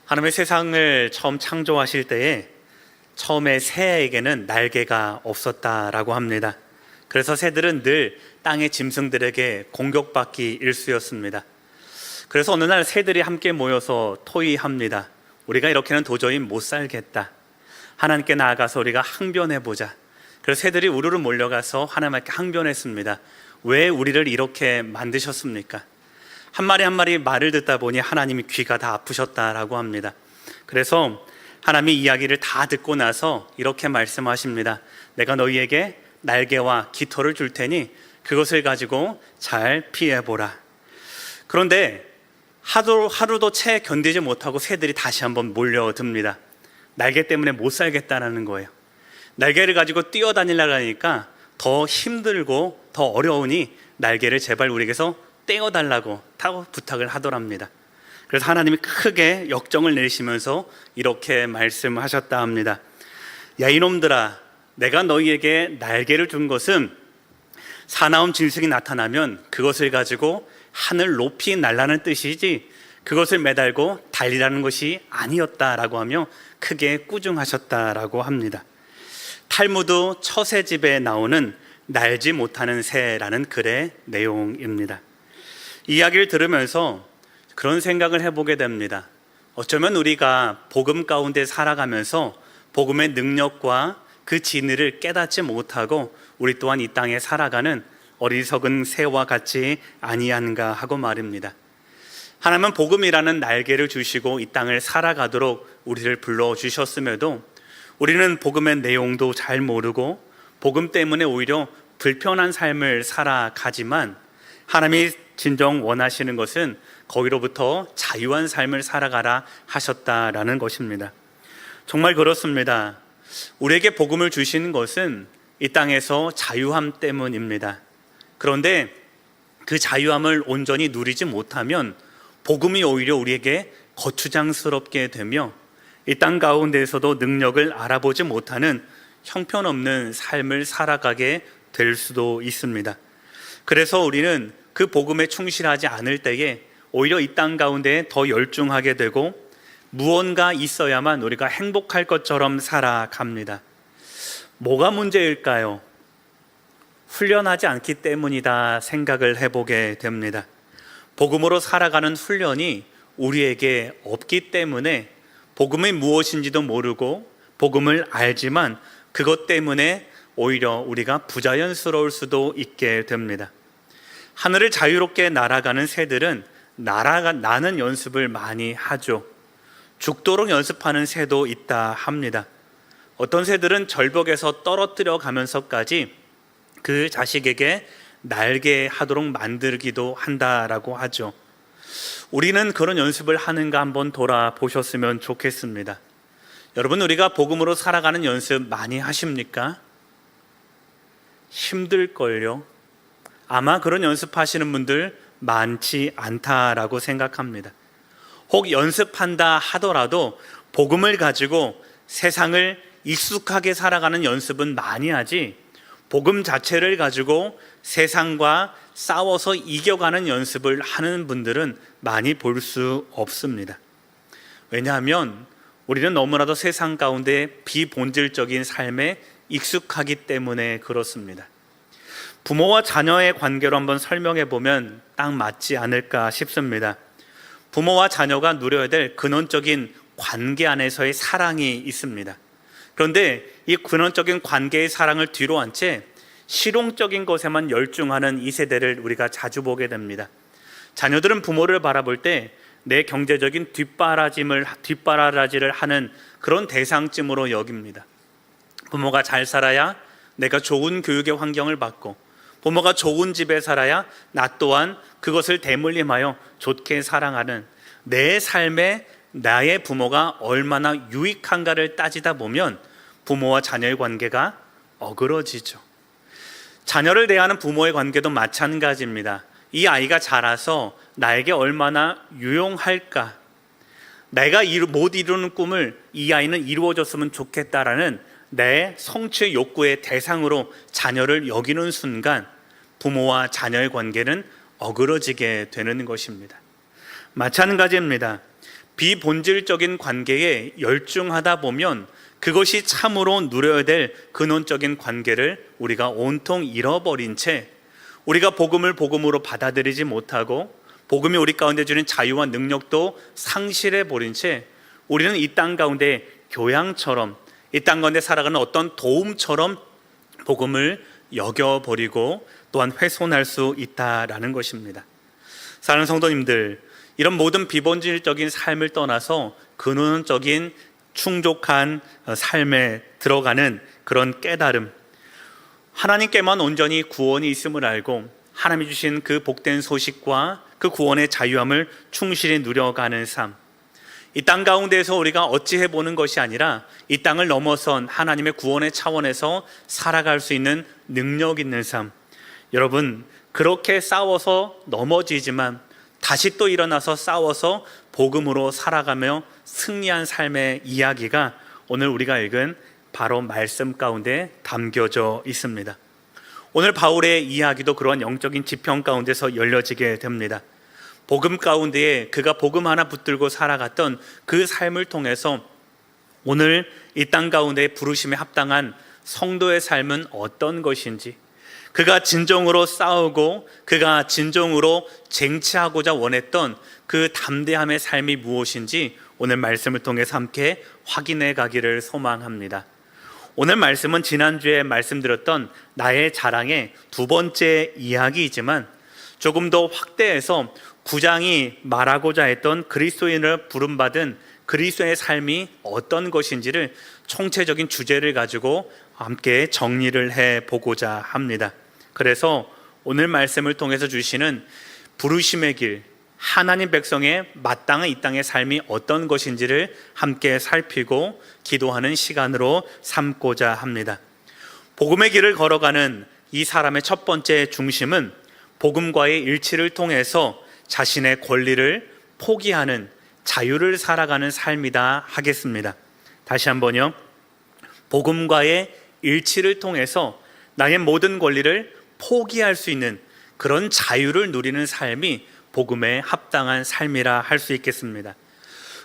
하나님의 세상을 처음 창조하실 때에 처음에 새에게는 날개가 없었다라고 합니다. 그래서 새들은 늘 땅의 짐승들에게 공격받기 일쑤였습니다. 그래서 어느 날 새들이 함께 모여서 토의합니다. 우리가 이렇게는 도저히 못 살겠다. 하나님께 나아가서 우리가 항변해보자. 그래서 새들이 우르르 몰려가서 하나님께 항변했습니다. 왜 우리를 이렇게 만드셨습니까? 한 마리 한 마리 말을 듣다 보니 하나님이 귀가 다 아프셨다라고 합니다. 그래서 하나님이 이야기를 다 듣고 나서 이렇게 말씀하십니다. 내가 너희에게 날개와 깃털을 줄 테니 그것을 가지고 잘 피해보라. 그런데 하루도 채 견디지 못하고 새들이 다시 한번 몰려듭니다. 날개 때문에 못 살겠다는 거예요. 날개를 가지고 뛰어다니려고 하니까 더 힘들고 더 어려우니 날개를 제발 우리에게서 떼어달라고 부탁을 하더랍니다. 그래서 하나님이 크게 역정을 내리시면서 이렇게 말씀하셨다 합니다. 야 이놈들아, 내가 너희에게 날개를 준 것은 사나운 짐승이 나타나면 그것을 가지고 하늘 높이 날라는 뜻이지 그것을 매달고 달리라는 것이 아니었다라고 하며 크게 꾸중하셨다라고 합니다. 탈무드 처새집에 나오는 날지 못하는 새라는 글의 내용입니다. 이 이야기를 들으면서 그런 생각을 해보게 됩니다. 어쩌면 우리가 복음 가운데 살아가면서 복음의 능력과 그 진리를 깨닫지 못하고 우리 또한 이 땅에 살아가는 어리석은 새와 같이 아니한가 하고 말입니다. 하나님은 복음이라는 날개를 주시고 이 땅을 살아가도록 우리를 불러주셨음에도 우리는 복음의 내용도 잘 모르고 복음 때문에 오히려 불편한 삶을 살아가지만 하나님이 진정 원하시는 것은 거기로부터 자유한 삶을 살아가라 하셨다라는 것입니다. 정말 그렇습니다. 우리에게 복음을 주시는 것은 이 땅에서 자유함 때문입니다. 그런데 그 자유함을 온전히 누리지 못하면 복음이 오히려 우리에게 거추장스럽게 되며 이 땅 가운데에서도 능력을 알아보지 못하는 형편없는 삶을 살아가게 될 수도 있습니다. 그래서 우리는 그 복음에 충실하지 않을 때에 오히려 이 땅 가운데 더 열중하게 되고 무언가 있어야만 우리가 행복할 것처럼 살아갑니다. 뭐가 문제일까요? 훈련하지 않기 때문이다 생각을 해보게 됩니다. 복음으로 살아가는 훈련이 우리에게 없기 때문에 복음이 무엇인지도 모르고 복음을 알지만 그것 때문에 오히려 우리가 부자연스러울 수도 있게 됩니다. 하늘을 자유롭게 날아가는 새들은 나는 연습을 많이 하죠. 죽도록 연습하는 새도 있다 합니다. 어떤 새들은 절벽에서 떨어뜨려 가면서까지 그 자식에게 날개 하도록 만들기도 한다라고 하죠. 우리는 그런 연습을 하는가 한번 돌아보셨으면 좋겠습니다. 여러분, 우리가 복음으로 살아가는 연습 많이 하십니까? 힘들걸요. 아마 그런 연습하시는 분들 많지 않다라고 생각합니다. 혹 연습한다 하더라도 복음을 가지고 세상을 익숙하게 살아가는 연습은 많이 하지 복음 자체를 가지고 세상과 싸워서 이겨가는 연습을 하는 분들은 많이 볼 수 없습니다. 왜냐하면 우리는 너무나도 세상 가운데 비본질적인 삶에 익숙하기 때문에 그렇습니다. 부모와 자녀의 관계로 한번 설명해 보면 딱 맞지 않을까 싶습니다. 부모와 자녀가 누려야 될 근원적인 관계 안에서의 사랑이 있습니다. 그런데 이 근원적인 관계의 사랑을 뒤로 한 채 실용적인 것에만 열중하는 이 세대를 우리가 자주 보게 됩니다. 자녀들은 부모를 바라볼 때 내 경제적인 뒷바라지를 하는 그런 대상쯤으로 여깁니다. 부모가 잘 살아야 내가 좋은 교육의 환경을 받고 부모가 좋은 집에 살아야 나 또한 그것을 대물림하여 좋게 사랑하는 내 삶에 나의 부모가 얼마나 유익한가를 따지다 보면 부모와 자녀의 관계가 어그러지죠. 자녀를 대하는 부모의 관계도 마찬가지입니다. 이 아이가 자라서 나에게 얼마나 유용할까? 내가 못 이루는 꿈을 이 아이는 이루어졌으면 좋겠다라는 내 성취 욕구의 대상으로 자녀를 여기는 순간 부모와 자녀의 관계는 어그러지게 되는 것입니다. 마찬가지입니다. 비본질적인 관계에 열중하다 보면 그것이 참으로 누려야 될 근원적인 관계를 우리가 온통 잃어버린 채 우리가 복음을 복음으로 받아들이지 못하고 복음이 우리 가운데 주는 자유와 능력도 상실해 버린 채 우리는 이 땅 가운데 교양처럼, 이 땅 가운데 살아가는 어떤 도움처럼 복음을 여겨버리고 또한 훼손할 수 있다라는 것입니다. 사랑하는 성도님들, 이런 모든 비본질적인 삶을 떠나서 근원적인 충족한 삶에 들어가는 그런 깨달음, 하나님께만 온전히 구원이 있음을 알고 하나님이 주신 그 복된 소식과 그 구원의 자유함을 충실히 누려가는 삶, 이 땅 가운데에서 우리가 어찌해 보는 것이 아니라 이 땅을 넘어선 하나님의 구원의 차원에서 살아갈 수 있는 능력 있는 삶, 여러분 그렇게 싸워서 넘어지지만 다시 또 일어나서 싸워서 복음으로 살아가며 승리한 삶의 이야기가 오늘 우리가 읽은 바로 말씀 가운데 담겨져 있습니다. 오늘 바울의 이야기도 그러한 영적인 지평 가운데서 열려지게 됩니다. 복음 가운데에 그가 복음 하나 붙들고 살아갔던 그 삶을 통해서 오늘 이 땅 가운데 부르심에 합당한 성도의 삶은 어떤 것인지, 그가 진정으로 싸우고 그가 진정으로 쟁취하고자 원했던 그 담대함의 삶이 무엇인지 오늘 말씀을 통해서 함께 확인해 가기를 소망합니다. 오늘 말씀은 지난주에 말씀드렸던 나의 자랑의 두 번째 이야기이지만 조금 더 확대해서 9장이 말하고자 했던 그리스도인을 부름받은 그리스도의 삶이 어떤 것인지를 총체적인 주제를 가지고 함께 정리를 해보고자 합니다. 그래서 오늘 말씀을 통해서 주시는 부르심의 길, 하나님 백성의 마땅한 이 땅의 삶이 어떤 것인지를 함께 살피고 기도하는 시간으로 삼고자 합니다. 복음의 길을 걸어가는 이 사람의 첫 번째 중심은 복음과의 일치를 통해서 자신의 권리를 포기하는 자유를 살아가는 삶이다 하겠습니다. 다시 한번요. 복음과의 일치를 통해서 나의 모든 권리를 포기할 수 있는 그런 자유를 누리는 삶이 복음에 합당한 삶이라 할 수 있겠습니다.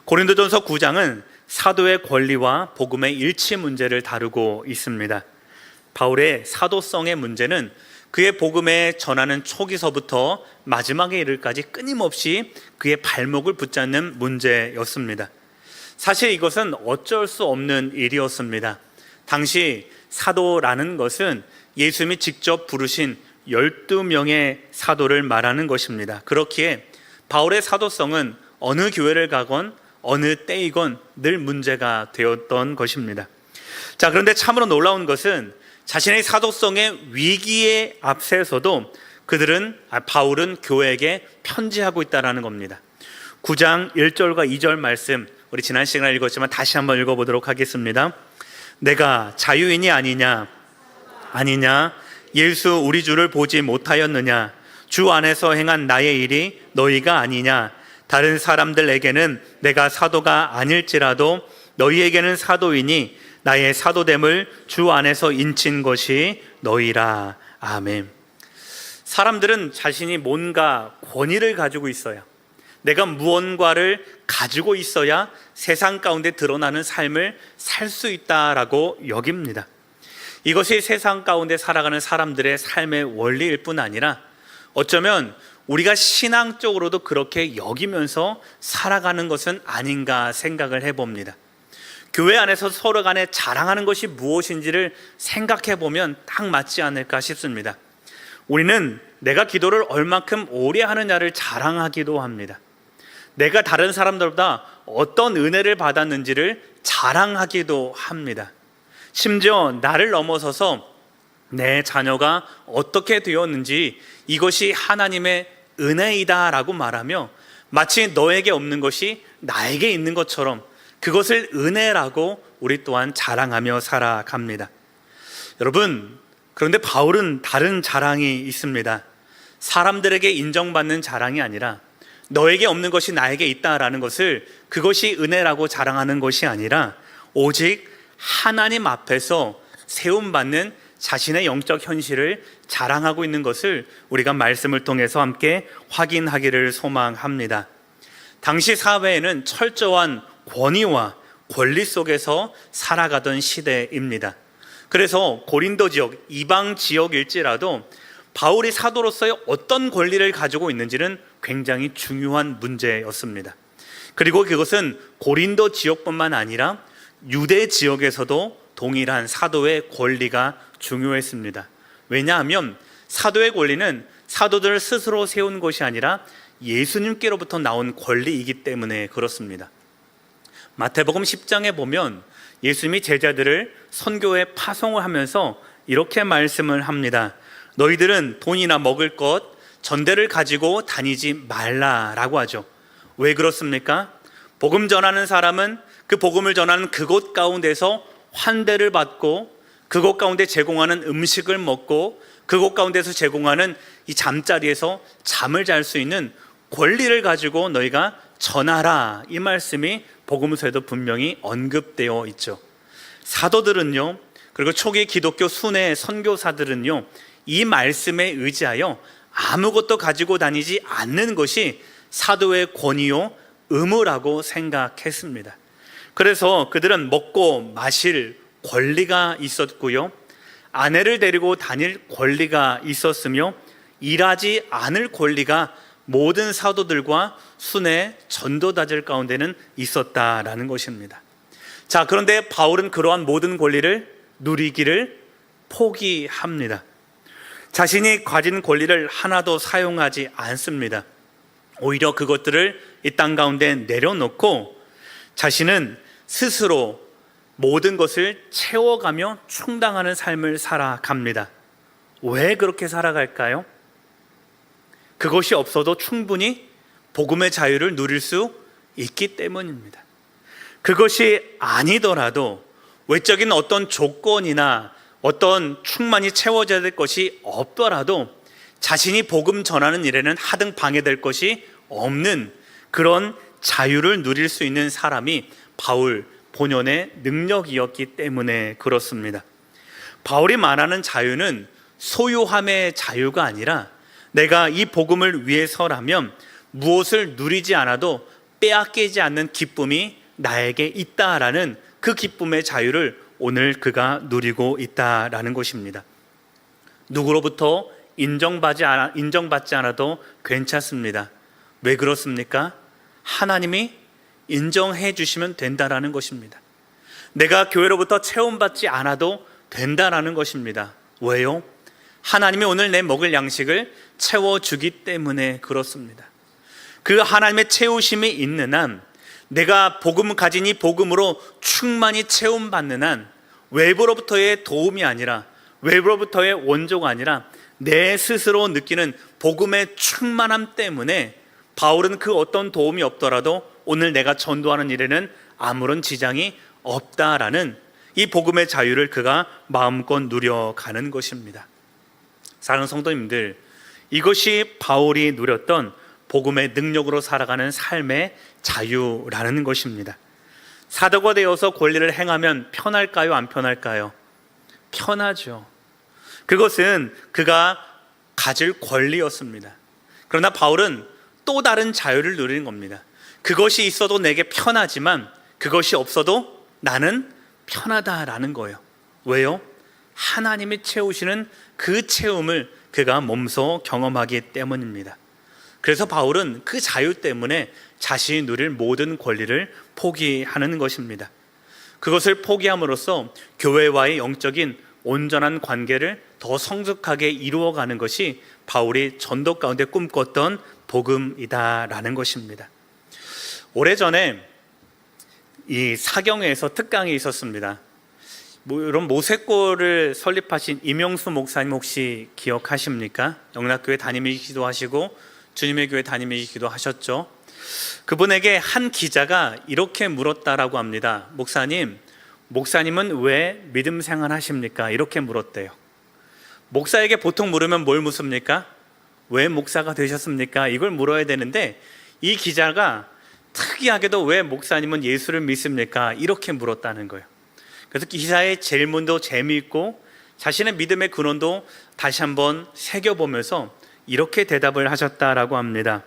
고린도전서 9장은 사도의 권리와 복음의 일치 문제를 다루고 있습니다. 바울의 사도성의 문제는 그의 복음에 전하는 초기서부터 마지막에 이르기까지 끊임없이 그의 발목을 붙잡는 문제였습니다. 사실 이것은 어쩔 수 없는 일이었습니다. 당시 사도라는 것은 예수님이 직접 부르신 12명의 사도를 말하는 것입니다. 그렇기에 바울의 사도성은 어느 교회를 가건 어느 때이건 늘 문제가 되었던 것입니다. 자, 그런데 참으로 놀라운 것은 자신의 사도성의 위기에 앞서서도 바울은 교회에게 편지하고 있다는 겁니다. 9장 1절과 2절 말씀, 우리 지난 시간에 읽었지만 다시 한번 읽어보도록 하겠습니다. 내가 자유인이 아니냐 예수 우리 주를 보지 못하였느냐? 주 안에서 행한 나의 일이 너희가 아니냐? 다른 사람들에게는 내가 사도가 아닐지라도 너희에게는 사도이니 나의 사도됨을 주 안에서 인친 것이 너희라. 아멘. 사람들은 자신이 뭔가 권위를 가지고 있어야, 내가 무언가를 가지고 있어야 세상 가운데 드러나는 삶을 살 수 있다라고 여깁니다. 이것이 세상 가운데 살아가는 사람들의 삶의 원리일 뿐 아니라 어쩌면 우리가 신앙적으로도 그렇게 여기면서 살아가는 것은 아닌가 생각을 해봅니다. 교회 안에서 서로 간에 자랑하는 것이 무엇인지를 생각해 보면 딱 맞지 않을까 싶습니다. 우리는 내가 기도를 얼만큼 오래 하느냐를 자랑하기도 합니다. 내가 다른 사람들보다 어떤 은혜를 받았는지를 자랑하기도 합니다. 심지어 나를 넘어서서 내 자녀가 어떻게 되었는지 이것이 하나님의 은혜이다라고 말하며 마치 너에게 없는 것이 나에게 있는 것처럼 그것을 은혜라고 우리 또한 자랑하며 살아갑니다. 여러분, 그런데 바울은 다른 자랑이 있습니다. 사람들에게 인정받는 자랑이 아니라 너에게 없는 것이 나에게 있다라는 것을, 그것이 은혜라고 자랑하는 것이 아니라 오직 하나님 앞에서 세움받는 자신의 영적 현실을 자랑하고 있는 것을 우리가 말씀을 통해서 함께 확인하기를 소망합니다. 당시 사회에는 철저한 권위와 권리 속에서 살아가던 시대입니다. 그래서 고린도 지역, 이방 지역일지라도 바울이 사도로서의 어떤 권리를 가지고 있는지는 굉장히 중요한 문제였습니다. 그리고 그것은 고린도 지역뿐만 아니라 유대 지역에서도 동일한 사도의 권리가 중요했습니다. 왜냐하면 사도의 권리는 사도들 스스로 세운 것이 아니라 예수님께로부터 나온 권리이기 때문에 그렇습니다. 마태복음 10장에 보면 예수님이 제자들을 선교에 파송을 하면서 이렇게 말씀을 합니다. 너희들은 돈이나 먹을 것, 전대를 가지고 다니지 말라라고 하죠. 왜 그렇습니까? 복음 전하는 사람은 그 복음을 전하는 그곳 가운데서 환대를 받고 그곳 가운데 제공하는 음식을 먹고 그곳 가운데서 제공하는 이 잠자리에서 잠을 잘 수 있는 권리를 가지고 너희가 전하라, 이 말씀이 복음서에도 분명히 언급되어 있죠. 사도들은요, 그리고 초기 기독교 순회 선교사들은요, 이 말씀에 의지하여 아무것도 가지고 다니지 않는 것이 사도의 권위요 의무라고 생각했습니다. 그래서 그들은 먹고 마실 권리가 있었고요, 아내를 데리고 다닐 권리가 있었으며 일하지 않을 권리가 모든 사도들과 순회 전도자들 가운데는 있었다라는 것입니다. 자, 그런데 바울은 그러한 모든 권리를 누리기를 포기합니다. 자신이 가진 권리를 하나도 사용하지 않습니다. 오히려 그것들을 이 땅 가운데 내려놓고 자신은 스스로 모든 것을 채워가며 충당하는 삶을 살아갑니다. 왜 그렇게 살아갈까요? 그것이 없어도 충분히 복음의 자유를 누릴 수 있기 때문입니다. 그것이 아니더라도 외적인 어떤 조건이나 어떤 충만히 채워져야 될 것이 없더라도 자신이 복음 전하는 일에는 하등 방해될 것이 없는 그런 자유를 누릴 수 있는 사람이 바울 본연의 능력이었기 때문에 그렇습니다. 바울이 말하는 자유는 소유함의 자유가 아니라 내가 이 복음을 위해서라면 무엇을 누리지 않아도 빼앗기지 않는 기쁨이 나에게 있다라는 그 기쁨의 자유를 오늘 그가 누리고 있다라는 것입니다. 누구로부터 인정받지 않아도 괜찮습니다. 왜 그렇습니까? 하나님이 인정해 주시면 된다라는 것입니다. 내가 교회로부터 체험받지 않아도 된다라는 것입니다. 왜요? 하나님이 오늘 내 먹을 양식을 채워주기 때문에 그렇습니다. 그 하나님의 채우심이 있는 한, 내가 복음을 가진 이 복음으로 충만히 채움받는 한, 외부로부터의 도움이 아니라, 외부로부터의 원조가 아니라 내 스스로 느끼는 복음의 충만함 때문에 바울은 그 어떤 도움이 없더라도 오늘 내가 전도하는 일에는 아무런 지장이 없다라는 이 복음의 자유를 그가 마음껏 누려가는 것입니다. 사랑하는 성도님들, 이것이 바울이 누렸던 복음의 능력으로 살아가는 삶의 자유라는 것입니다. 사도가 되어서 권리를 행하면 편할까요? 안 편할까요? 편하죠. 그것은 그가 가질 권리였습니다. 그러나 바울은 또 다른 자유를 누리는 겁니다. 그것이 있어도 내게 편하지만 그것이 없어도 나는 편하다라는 거예요. 왜요? 하나님이 채우시는 그 채움을 그가 몸소 경험하기 때문입니다. 그래서 바울은 그 자유 때문에 자신이 누릴 모든 권리를 포기하는 것입니다. 그것을 포기함으로써 교회와의 영적인 온전한 관계를 더 성숙하게 이루어가는 것이 바울이 전도 가운데 꿈꿨던 복음이다라는 것입니다. 오래전에 이 사경회에서 특강이 있었습니다. 이런 모세골을 설립하신 이명수 목사님 혹시 기억하십니까? 영락교회 담임이시기도 하시고 주님의 교회 담임이시기도 하셨죠. 그분에게 한 기자가 이렇게 물었다라고 합니다. 목사님은 왜 믿음 생활 하십니까? 이렇게 물었대요. 목사에게 보통 물으면 뭘 묻습니까? 왜 목사가 되셨습니까? 이걸 물어야 되는데 이 기자가 특이하게도 왜 목사님은 예수를 믿습니까? 이렇게 물었다는 거예요. 그래서 기자의 질문도 재미있고 자신의 믿음의 근원도 다시 한번 새겨보면서 이렇게 대답을 하셨다라고 합니다.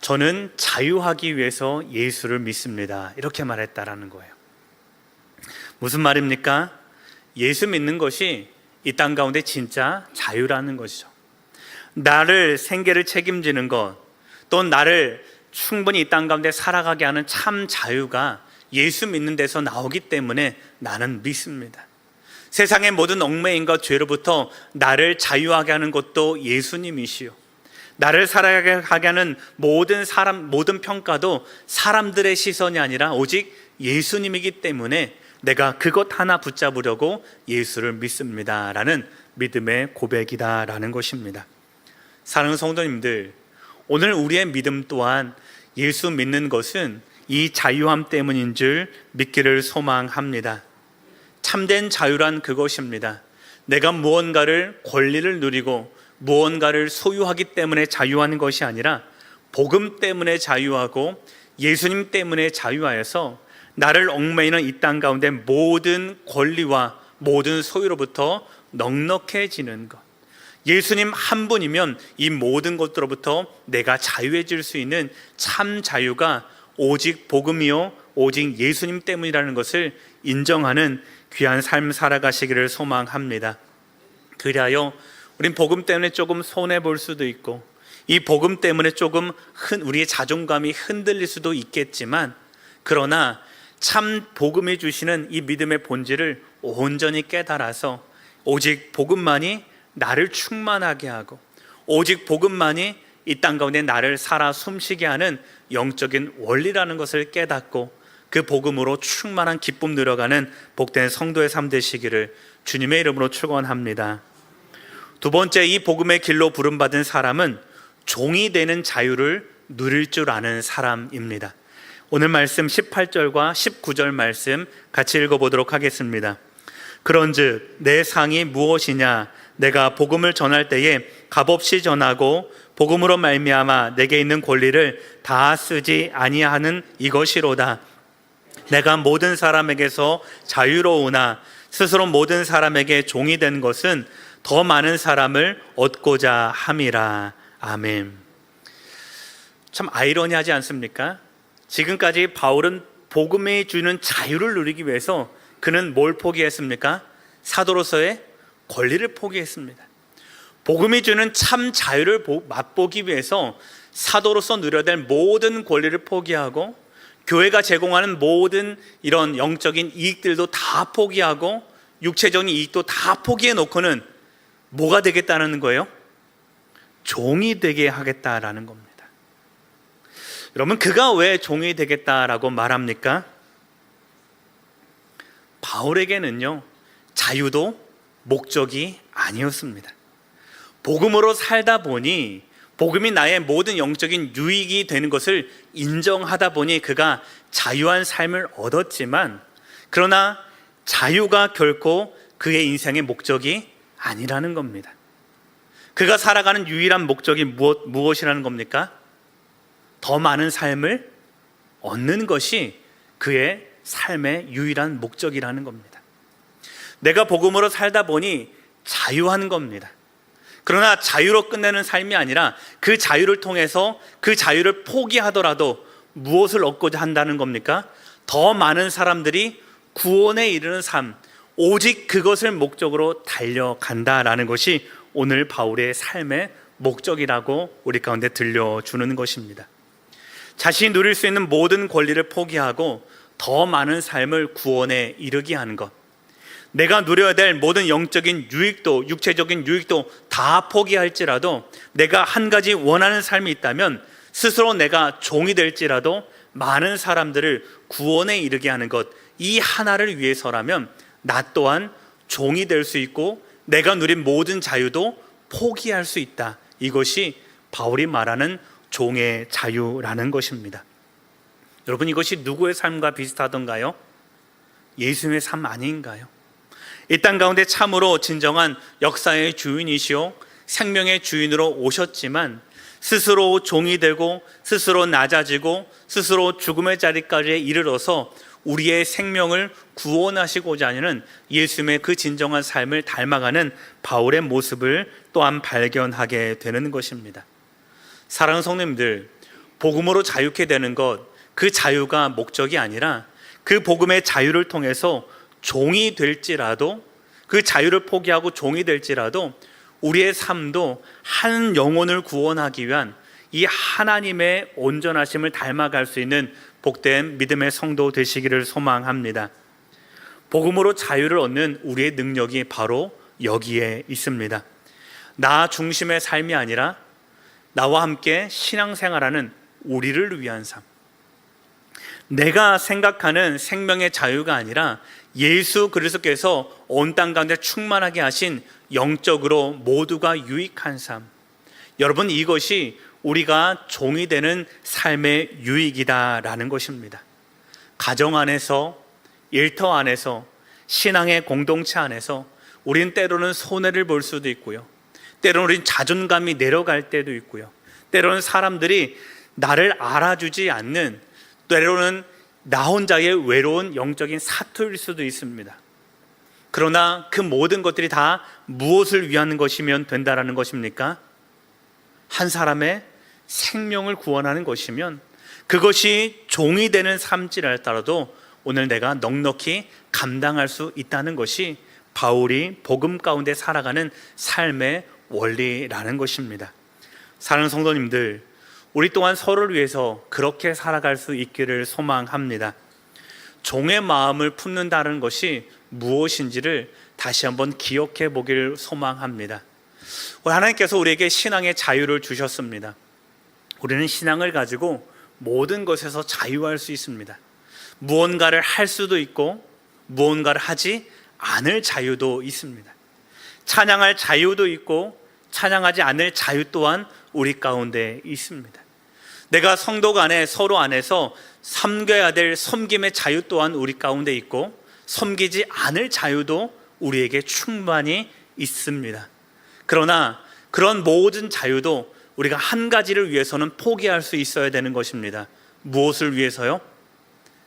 저는 자유하기 위해서 예수를 믿습니다. 이렇게 말했다라는 거예요. 무슨 말입니까? 예수 믿는 것이 이 땅 가운데 진짜 자유라는 것이죠. 나를 생계를 책임지는 것, 또 나를 충분히 이 땅 가운데 살아가게 하는 참 자유가 예수 믿는 데서 나오기 때문에 나는 믿습니다. 세상의 모든 얽매임과 죄로부터 나를 자유하게 하는 것도 예수님이시요, 나를 살아가게 하는 모든 평가도 사람들의 시선이 아니라 오직 예수님이기 때문에 내가 그것 하나 붙잡으려고 예수를 믿습니다 라는 믿음의 고백이다라는 것입니다. 사랑하는 성도님들, 오늘 우리의 믿음 또한 예수 믿는 것은 이 자유함 때문인 줄 믿기를 소망합니다. 참된 자유란 그것입니다. 내가 무언가를 권리를 누리고 무언가를 소유하기 때문에 자유하는 것이 아니라 복음 때문에 자유하고 예수님 때문에 자유하여서 나를 얽매이는 이 땅 가운데 모든 권리와 모든 소유로부터 넉넉해지는 것, 예수님 한 분이면 이 모든 것들로부터 내가 자유해질 수 있는 참 자유가 오직 복음이요 오직 예수님 때문이라는 것을 인정하는 귀한 삶 살아가시기를 소망합니다. 그리하여 우린 복음 때문에 조금 손해볼 수도 있고 이 복음 때문에 조금 우리의 자존감이 흔들릴 수도 있겠지만, 그러나 참 복음이 주시는 이 믿음의 본질을 온전히 깨달아서 오직 복음만이 나를 충만하게 하고 오직 복음만이 이 땅 가운데 나를 살아 숨쉬게 하는 영적인 원리라는 것을 깨닫고 그 복음으로 충만한 기쁨 누려가는 복된 성도의 삶 되시기를 주님의 이름으로 축원합니다. 두 번째, 이 복음의 길로 부름받은 사람은 종이 되는 자유를 누릴 줄 아는 사람입니다. 오늘 말씀 18절과 19절 말씀 같이 읽어보도록 하겠습니다. 그런즉 내 상이 무엇이냐? 내가 복음을 전할 때에 값없이 전하고 복음으로 말미암아 내게 있는 권리를 다 쓰지 아니하는 이것이로다. 내가 모든 사람에게서 자유로우나 스스로 모든 사람에게 종이 된 것은 더 많은 사람을 얻고자 함이라. 아멘. 참 아이러니하지 않습니까? 지금까지 바울은 복음이 주는 자유를 누리기 위해서 그는 뭘 포기했습니까? 사도로서의 권리를 포기했습니다. 복음이 주는 참 자유를 맛보기 위해서 사도로서 누려야 될 모든 권리를 포기하고 교회가 제공하는 모든 이런 영적인 이익들도 다 포기하고 육체적인 이익도 다 포기해 놓고는 뭐가 되겠다는 거예요? 종이 되게 하겠다라는 겁니다. 여러분, 그가 왜 종이 되겠다라고 말합니까? 바울에게는요, 자유도 목적이 아니었습니다. 복음으로 살다 보니 복음이 나의 모든 영적인 유익이 되는 것을 인정하다 보니 그가 자유한 삶을 얻었지만, 그러나 자유가 결코 그의 인생의 목적이 아니라는 겁니다. 그가 살아가는 유일한 목적이 무엇이라는 겁니까? 더 많은 삶을 얻는 것이 그의 삶의 유일한 목적이라는 겁니다. 내가 복음으로 살다 보니 자유한 겁니다. 그러나 자유로 끝내는 삶이 아니라 그 자유를 통해서 그 자유를 포기하더라도 무엇을 얻고자 한다는 겁니까? 더 많은 사람들이 구원에 이르는 삶, 오직 그것을 목적으로 달려간다라는 것이 오늘 바울의 삶의 목적이라고 우리 가운데 들려주는 것입니다. 자신이 누릴 수 있는 모든 권리를 포기하고 더 많은 삶을 구원에 이르게 하는 것, 내가 누려야 될 모든 영적인 유익도 육체적인 유익도 다 포기할지라도 내가 한 가지 원하는 삶이 있다면 스스로 내가 종이 될지라도 많은 사람들을 구원에 이르게 하는 것, 이 하나를 위해서라면 나 또한 종이 될 수 있고 내가 누린 모든 자유도 포기할 수 있다. 이것이 바울이 말하는 종의 자유라는 것입니다. 여러분, 이것이 누구의 삶과 비슷하던가요? 예수님의 삶 아닌가요? 이 땅 가운데 참으로 진정한 역사의 주인이시오 생명의 주인으로 오셨지만 스스로 종이 되고 스스로 낮아지고 스스로 죽음의 자리까지 이르러서 우리의 생명을 구원하시고자 하는 예수님의 그 진정한 삶을 닮아가는 바울의 모습을 또한 발견하게 되는 것입니다. 사랑하는 성도님들, 복음으로 자유케 되는 것, 그 자유가 목적이 아니라 그 복음의 자유를 통해서 종이 될지라도, 그 자유를 포기하고 종이 될지라도 우리의 삶도 한 영혼을 구원하기 위한 이 하나님의 온전하심을 닮아갈 수 있는 복된 믿음의 성도 되시기를 소망합니다. 복음으로 자유를 얻는 우리의 능력이 바로 여기에 있습니다. 나 중심의 삶이 아니라 나와 함께 신앙생활하는 우리를 위한 삶, 내가 생각하는 생명의 자유가 아니라 예수 그리스도께서 온 땅 가운데 충만하게 하신 영적으로 모두가 유익한 삶, 여러분, 이것이 우리가 종이 되는 삶의 유익이다라는 것입니다. 가정 안에서, 일터 안에서, 신앙의 공동체 안에서 우린 때로는 손해를 볼 수도 있고요, 때로는 우린 자존감이 내려갈 때도 있고요, 때로는 사람들이 나를 알아주지 않는, 때로는 나 혼자의 외로운 영적인 사투일 수도 있습니다. 그러나 그 모든 것들이 다 무엇을 위한 것이면 된다라는 것입니까? 한 사람의 생명을 구원하는 것이면 그것이 종이 되는 삶일지라도 오늘 내가 넉넉히 감당할 수 있다는 것이 바울이 복음 가운데 살아가는 삶의 원리라는 것입니다. 사랑하는 성도님들, 우리 또한 서로를 위해서 그렇게 살아갈 수 있기를 소망합니다. 종의 마음을 품는다는 것이 무엇인지를 다시 한번 기억해 보기를 소망합니다. 하나님께서 우리에게 신앙의 자유를 주셨습니다. 우리는 신앙을 가지고 모든 것에서 자유할 수 있습니다. 무언가를 할 수도 있고 무언가를 하지 않을 자유도 있습니다. 찬양할 자유도 있고 찬양하지 않을 자유 또한 우리 가운데 있습니다. 내가 성도 간에 서로 안에서 섬겨야 될 섬김의 자유 또한 우리 가운데 있고 섬기지 않을 자유도 우리에게 충만히 있습니다. 그러나 그런 모든 자유도 우리가 한 가지를 위해서는 포기할 수 있어야 되는 것입니다. 무엇을 위해서요?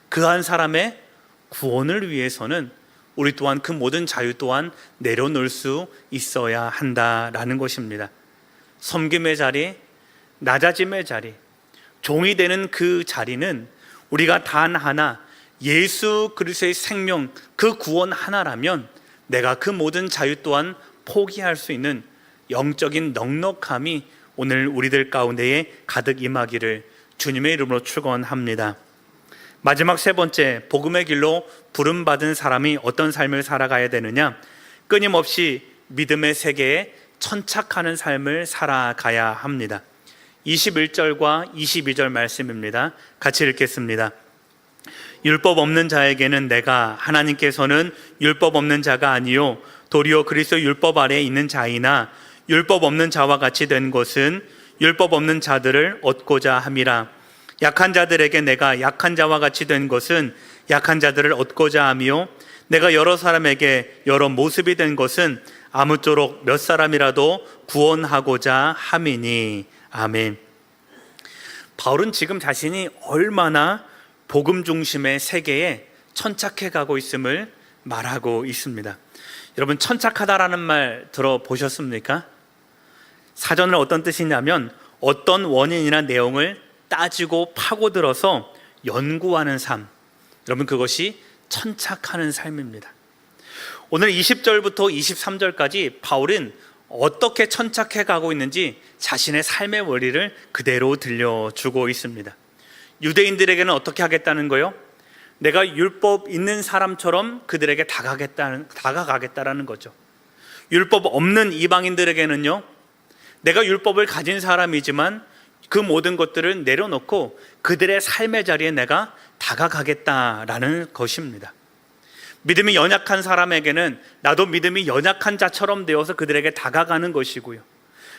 그 한 사람의 구원을 위해서는 우리 또한 그 모든 자유 또한 내려놓을 수 있어야 한다라는 것입니다. 섬김의 자리, 낮아짐의 자리, 종이 되는 그 자리는 우리가 단 하나, 예수 그리스도의 생명, 그 구원 하나라면 내가 그 모든 자유 또한 포기할 수 있는 영적인 넉넉함이 오늘 우리들 가운데에 가득 임하기를 주님의 이름으로 축원합니다. 마지막 세 번째, 복음의 길로 부름받은 사람이 어떤 삶을 살아가야 되느냐? 끊임없이 믿음의 세계에 천착하는 삶을 살아가야 합니다. 21절과 22절 말씀입니다. 같이 읽겠습니다. 율법 없는 자에게는 내가 하나님께서는 율법 없는 자가 아니요 도리어 그리스도 율법 아래에 있는 자이나 율법 없는 자와 같이 된 것은 율법 없는 자들을 얻고자 함이라. 약한 자들에게 내가 약한 자와 같이 된 것은 약한 자들을 얻고자 하며 내가 여러 사람에게 여러 모습이 된 것은 아무쪼록 몇 사람이라도 구원하고자 함이니. 아멘. 바울은 지금 자신이 얼마나 복음 중심의 세계에 천착해 가고 있음을 말하고 있습니다. 여러분, 천착하다라는 말 들어보셨습니까? 사전은 어떤 뜻이냐면 어떤 원인이나 내용을 따지고 파고들어서 연구하는 삶, 여러분 그것이 천착하는 삶입니다. 오늘 20절부터 23절까지 바울은 어떻게 천착해 가고 있는지 자신의 삶의 원리를 그대로 들려주고 있습니다. 유대인들에게는 어떻게 하겠다는 거요? 내가 율법 있는 사람처럼 그들에게 다가가겠다라는 거죠. 율법 없는 이방인들에게는요, 내가 율법을 가진 사람이지만 그 모든 것들을 내려놓고 그들의 삶의 자리에 내가 다가가겠다라는 것입니다. 믿음이 연약한 사람에게는 나도 믿음이 연약한 자처럼 되어서 그들에게 다가가는 것이고요,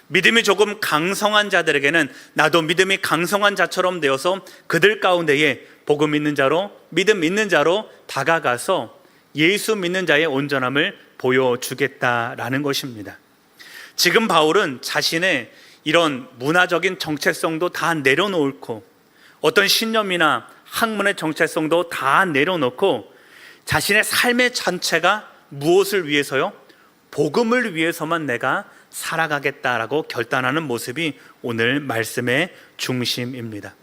믿음이 조금 강성한 자들에게는 나도 믿음이 강성한 자처럼 되어서 그들 가운데에 복음 있는 자로, 믿음 있는 자로 다가가서 예수 믿는 자의 온전함을 보여주겠다라는 것입니다. 지금 바울은 자신의 이런 문화적인 정체성도 다 내려놓고 어떤 신념이나 학문의 정체성도 다 내려놓고 자신의 삶의 전체가 무엇을 위해서요? 복음을 위해서만 내가 살아가겠다라고 결단하는 모습이 오늘 말씀의 중심입니다.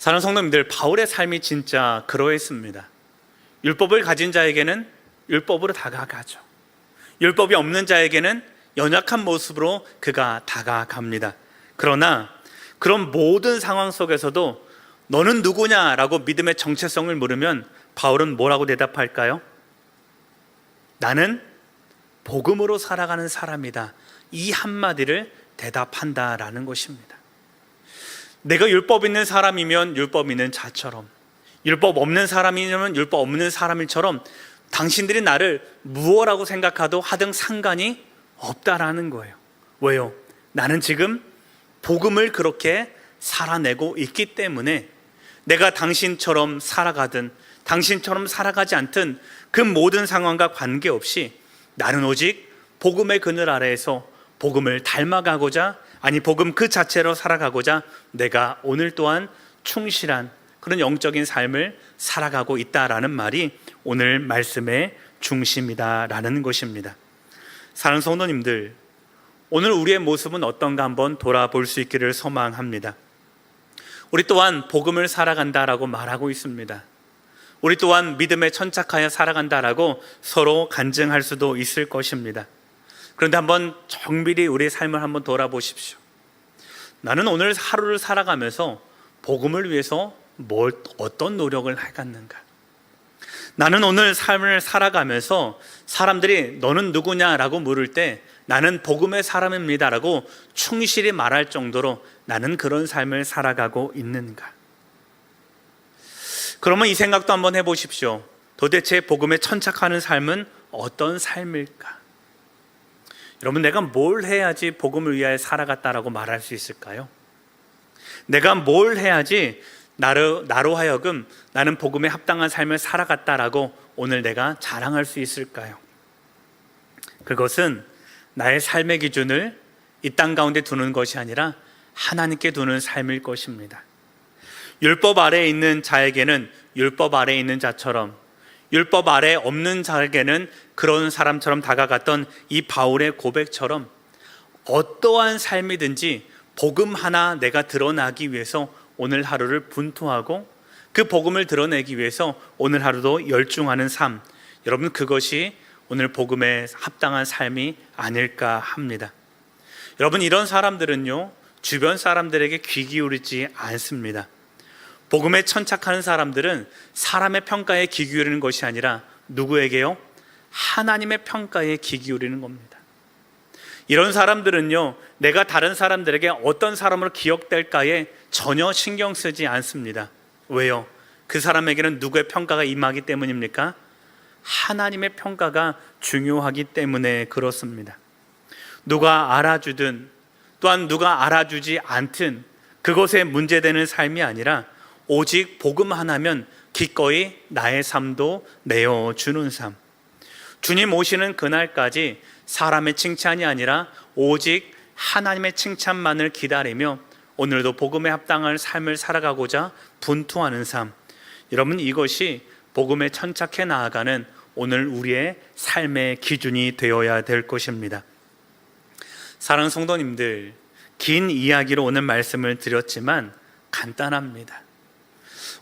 사랑하는 성도님들, 바울의 삶이 진짜 그러했습니다. 율법을 가진 자에게는 율법으로 다가가죠. 율법이 없는 자에게는 연약한 모습으로 그가 다가갑니다. 그러나 그런 모든 상황 속에서도 너는 누구냐라고 믿음의 정체성을 물으면 바울은 뭐라고 대답할까요? 나는 복음으로 살아가는 사람이다. 이 한마디를 대답한다라는 것입니다. 내가 율법 있는 사람이면 율법 있는 자처럼, 율법 없는 사람이면 율법 없는 사람일처럼 당신들이 나를 무엇라고 생각하도 하등 상관이 없다라는 거예요. 왜요? 나는 지금 복음을 그렇게 살아내고 있기 때문에 내가 당신처럼 살아가든 당신처럼 살아가지 않든 그 모든 상황과 관계없이 나는 오직 복음의 그늘 아래에서 복음을 닮아가고자, 아니 복음 그 자체로 살아가고자 내가 오늘 또한 충실한 그런 영적인 삶을 살아가고 있다라는 말이 오늘 말씀의 중심이다라는 것입니다. 사랑하는 성도님들, 오늘 우리의 모습은 어떤가 한번 돌아볼 수 있기를 소망합니다. 우리 또한 복음을 살아간다라고 말하고 있습니다. 우리 또한 믿음에 천착하여 살아간다라고 서로 간증할 수도 있을 것입니다. 그런데 한번 정밀히 우리의 삶을 한번 돌아보십시오. 나는 오늘 하루를 살아가면서 복음을 위해서 어떤 노력을 해갔는가? 나는 오늘 삶을 살아가면서 사람들이 너는 누구냐라고 물을 때 나는 복음의 사람입니다라고 충실히 말할 정도로 나는 그런 삶을 살아가고 있는가? 그러면 이 생각도 한번 해보십시오. 도대체 복음에 천착하는 삶은 어떤 삶일까? 여러분, 내가 뭘 해야지 복음을 위하여 살아갔다라고 말할 수 있을까요? 내가 뭘 해야지 나로 하여금 나는 복음에 합당한 삶을 살아갔다라고 오늘 내가 자랑할 수 있을까요? 그것은 나의 삶의 기준을 이 땅 가운데 두는 것이 아니라 하나님께 두는 삶일 것입니다. 율법 아래에 있는 자에게는 율법 아래에 있는 자처럼, 율법 아래에 없는 자에게는 그런 사람처럼 다가갔던 이 바울의 고백처럼 어떠한 삶이든지 복음 하나 내가 드러나기 위해서 오늘 하루를 분투하고 그 복음을 드러내기 위해서 오늘 하루도 열중하는 삶, 여러분, 그것이 오늘 복음에 합당한 삶이 아닐까 합니다. 여러분, 이런 사람들은요, 주변 사람들에게 귀 기울이지 않습니다. 복음에 천착하는 사람들은 사람의 평가에 귀 기울이는 것이 아니라 누구에게요? 하나님의 평가에 귀 기울이는 겁니다. 이런 사람들은요, 내가 다른 사람들에게 어떤 사람으로 기억될까에 전혀 신경 쓰지 않습니다. 왜요? 그 사람에게는 누구의 평가가 임하기 때문입니까? 하나님의 평가가 중요하기 때문에 그렇습니다. 누가 알아주든 또한 누가 알아주지 않든 그것에 문제되는 삶이 아니라 오직 복음 하나면 기꺼이 나의 삶도 내어주는 삶. 주님 오시는 그날까지 사람의 칭찬이 아니라 오직 하나님의 칭찬만을 기다리며 오늘도 복음에 합당한 삶을 살아가고자 분투하는 삶. 여러분, 이것이 복음에 천착해 나아가는 오늘 우리의 삶의 기준이 되어야 될 것입니다. 사랑하는 성도님들, 긴 이야기로 오늘 말씀을 드렸지만 간단합니다.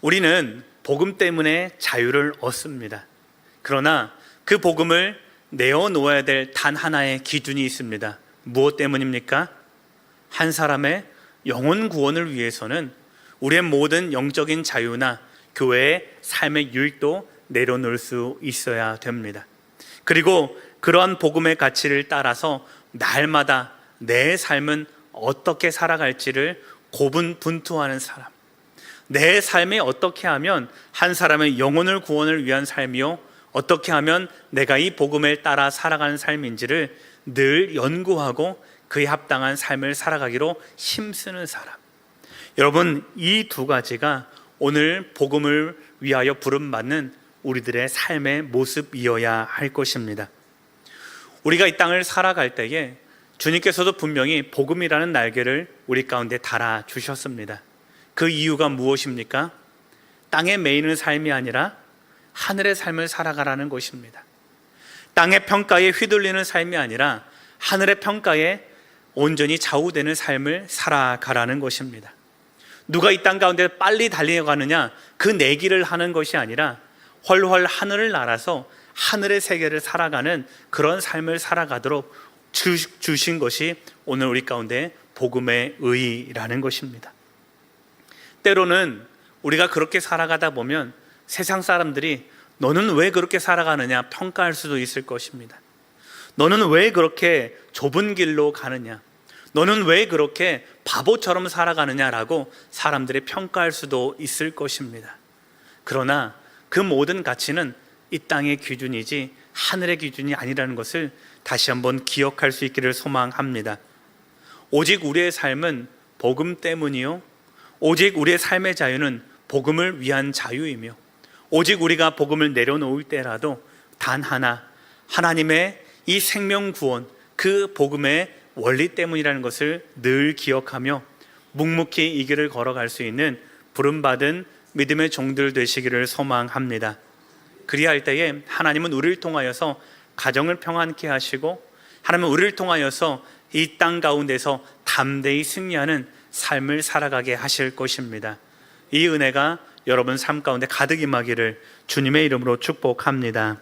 우리는 복음 때문에 자유를 얻습니다. 그러나 그 복음을 내어놓아야 될 단 하나의 기준이 있습니다. 무엇 때문입니까? 한 사람의 영혼 구원을 위해서는 우리의 모든 영적인 자유나 교회의 삶의 유익도 내려놓을 수 있어야 됩니다. 그리고 그러한 복음의 가치를 따라서 날마다 내 삶은 어떻게 살아갈지를 고분분투하는 사람, 내 삶이 어떻게 하면 한 사람의 영혼을 구원을 위한 삶이요, 어떻게 하면 내가 이 복음을 따라 살아가는 삶인지를 늘 연구하고 그에 합당한 삶을 살아가기로 힘쓰는 사람. 여러분, 이 두 가지가 오늘 복음을 위하여 부름받는 우리들의 삶의 모습이어야 할 것입니다. 우리가 이 땅을 살아갈 때에 주님께서도 분명히 복음이라는 날개를 우리 가운데 달아주셨습니다. 그 이유가 무엇입니까? 땅에 매이는 삶이 아니라 하늘의 삶을 살아가라는 것입니다. 땅의 평가에 휘둘리는 삶이 아니라 하늘의 평가에 온전히 좌우되는 삶을 살아가라는 것입니다. 누가 이 땅 가운데 빨리 달려가느냐, 그 내기를 하는 것이 아니라 훨훨 하늘을 날아서 하늘의 세계를 살아가는 그런 삶을 살아가도록 주신 것이 오늘 우리 가운데 복음의 의의라는 것입니다. 때로는 우리가 그렇게 살아가다 보면 세상 사람들이 너는 왜 그렇게 살아가느냐 평가할 수도 있을 것입니다. 너는 왜 그렇게 좁은 길로 가느냐, 너는 왜 그렇게 바보처럼 살아가느냐라고 사람들이 평가할 수도 있을 것입니다. 그러나 그 모든 가치는 이 땅의 기준이지 하늘의 기준이 아니라는 것을 다시 한번 기억할 수 있기를 소망합니다. 오직 우리의 삶은 복음 때문이요, 오직 우리의 삶의 자유는 복음을 위한 자유이며, 오직 우리가 복음을 내려놓을 때라도 단 하나, 하나님의 이 생명 구원, 그 복음의 원리 때문이라는 것을 늘 기억하며 묵묵히 이 길을 걸어갈 수 있는 부름받은 믿음의 종들 되시기를 소망합니다. 그리할 때에 하나님은 우리를 통하여서 가정을 평안케 하시고, 하나님은 우리를 통하여서 이 땅 가운데서 담대히 승리하는 삶을 살아가게 하실 것입니다. 이 은혜가 여러분 삶 가운데 가득 임하기를 주님의 이름으로 축복합니다.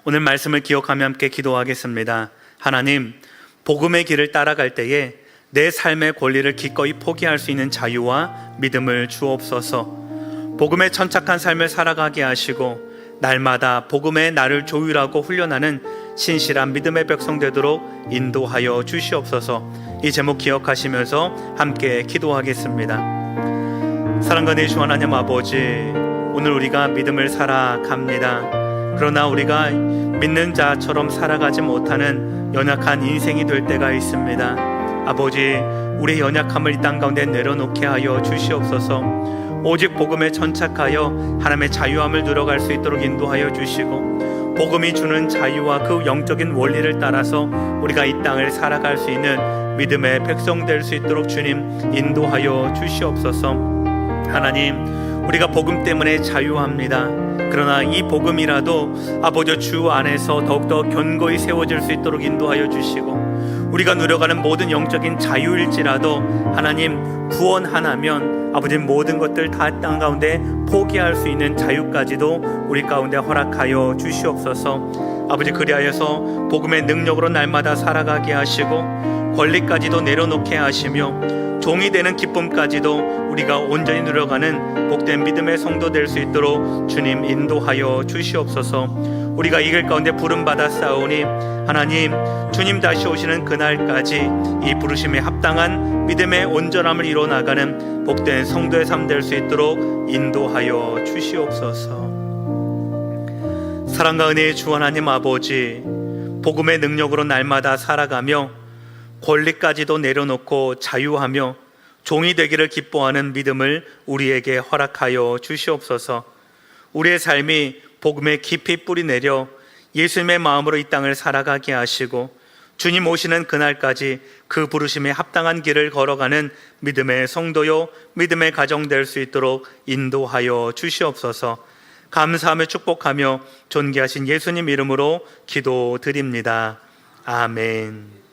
오늘 말씀을 기억하며 함께 기도하겠습니다. 하나님, 복음의 길을 따라갈 때에 내 삶의 권리를 기꺼이 포기할 수 있는 자유와 믿음을 주옵소서. 복음의 천착한 삶을 살아가게 하시고 날마다 복음의 나를 조율하고 훈련하는 신실한 믿음의 백성 되도록 인도하여 주시옵소서. 이 제목 기억하시면서 함께 기도하겠습니다. 사랑과 내 주 하나님 아버지, 오늘 우리가 믿음을 살아갑니다. 그러나 우리가 믿는 자처럼 살아가지 못하는 연약한 인생이 될 때가 있습니다. 아버지, 우리의 연약함을 이 땅 가운데 내려놓게 하여 주시옵소서. 오직 복음에 천착하여 하나님의 자유함을 누려갈 수 있도록 인도하여 주시고, 복음이 주는 자유와 그 영적인 원리를 따라서 우리가 이 땅을 살아갈 수 있는 믿음의 백성 될 수 있도록 주님 인도하여 주시옵소서. 하나님, 우리가 복음 때문에 자유합니다. 그러나 이 복음이라도 아버지 주 안에서 더욱더 견고히 세워질 수 있도록 인도하여 주시고, 우리가 누려가는 모든 영적인 자유일지라도 하나님 구원 하나면 아버지 모든 것들 다 땅 가운데 포기할 수 있는 자유까지도 우리 가운데 허락하여 주시옵소서. 아버지, 그리하여서 복음의 능력으로 날마다 살아가게 하시고 권리까지도 내려놓게 하시며 종이 되는 기쁨까지도 우리가 온전히 누려가는 복된 믿음의 성도 될 수 있도록 주님 인도하여 주시옵소서. 우리가 이 길 가운데 부름받아 싸우니 하나님, 주님 다시 오시는 그날까지 이 부르심에 합당한 믿음의 온전함을 이뤄나가는 복된 성도의 삶 될 수 있도록 인도하여 주시옵소서. 사랑과 은혜의 주 하나님 아버지, 복음의 능력으로 날마다 살아가며 권리까지도 내려놓고 자유하며 종이 되기를 기뻐하는 믿음을 우리에게 허락하여 주시옵소서. 우리의 삶이 복음에 깊이 뿌리 내려 예수님의 마음으로 이 땅을 살아가게 하시고 주님 오시는 그날까지 그 부르심에 합당한 길을 걸어가는 믿음의 성도요 믿음의 가정 될 수 있도록 인도하여 주시옵소서. 감사하며 축복하며 존귀하신 예수님 이름으로 기도드립니다. 아멘.